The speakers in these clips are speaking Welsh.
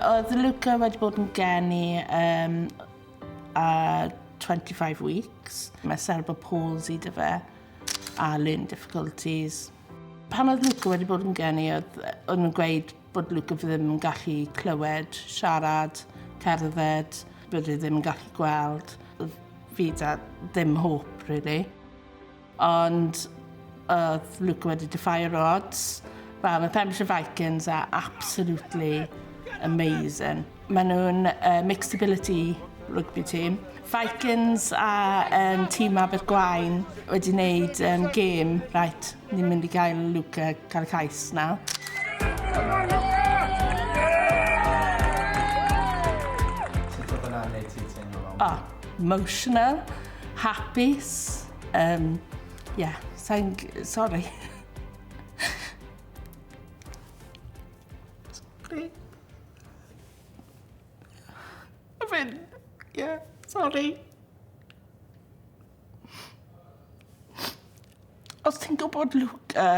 Oedd Luca wedi bod yn geni 25 weeks. Mae cerebral palsy dy fe a learning difficulties. Pan oedd Luca wedi bod yn geni, oedd nhw'n gweud bod Luca ddim yn gallu clywed, siarad, cerdded, bod e ddim yn gallu gweld. Fi da ddim hope, really. Ond oedd Luca wedi defy'r odds. Wel, mae Pembrokeshire Vikings are absolutely amazing. Maen nhw'n mixed ability rugby team. Vikings a tîm Abergwaun wedi wneud gêm, right, ni'n mynd i gael Luca cael y cais nawr. Sut oedd yna'n neud ti teimlo? Emotional, hapus, yeah, sorry. Yeah, sorry. Os ti'n gwybod Luca,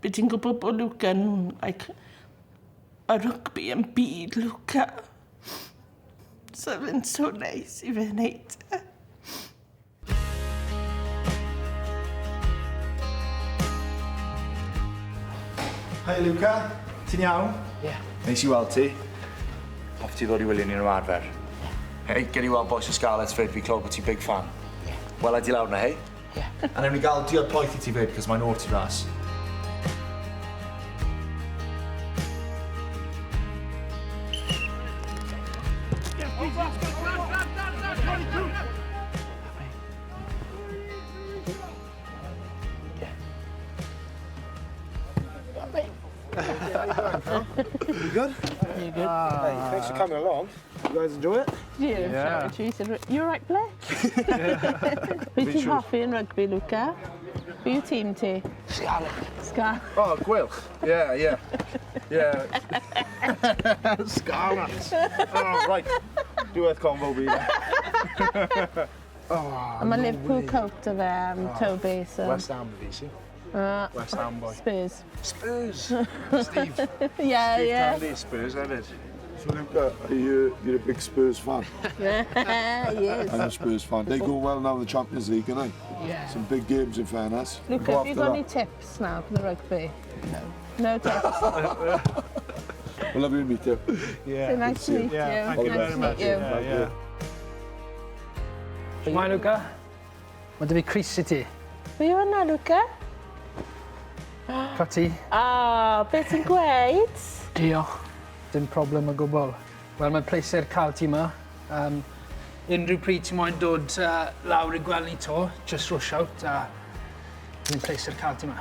byd ti'n gwybod bod Luca yn, like, y rugby yn byd Luca. So fe'n so neis I fe wneud. Hei Luca, ti'n iawn? Ie. Neis I weld ti. Hoff ti ddod I wylio ni'n ymarfer. Hei, gen I weld boes o Scarlets fyd, fi clywed bod ti'n big fan. Ie. Wela di lawr na, hei? Ie. A newn ni gael diod poeth I ti fyd, cos mae'n o'r ti ras. You good? You good? Hey, thanks for coming along. You guys enjoy it? Yeah. You're right, Blair? Wyt ti'n hoffi yn rugby, Luca? Be yw tîm ti? Scarlets. Oh, Gwylch. Yeah. Scarlets. Oh, right. Diwedd convo fi. A mae Liverpool coat o fe Toby, so... West Ham fi, si. West Ham boy. Spurs. Spurs. Steve. Yeah. Candy, Spurs hefyd. So Luca, you're a big Spurs fan? Yes. I'm a Spurs fan. They go well now in the Champions League, aren't they? Yeah. Some big games in fairness. Luca, have you got any tips now for the rugby? No. No tips? We'll have you meet you. So nice to meet you. Thank you very much. Yeah. Mae Luca. Mae dy fi Chris I ti. Be yw hwnna, Luca? Pa ti? Beth yn gweud? Diolch. Dim problem o gwbl. Wel, mae'n pleser cael ti yma. Unrhyw pryd ti moyn dod lawr I gweld ni to, just rush out a mae'n pleser cael ti yma.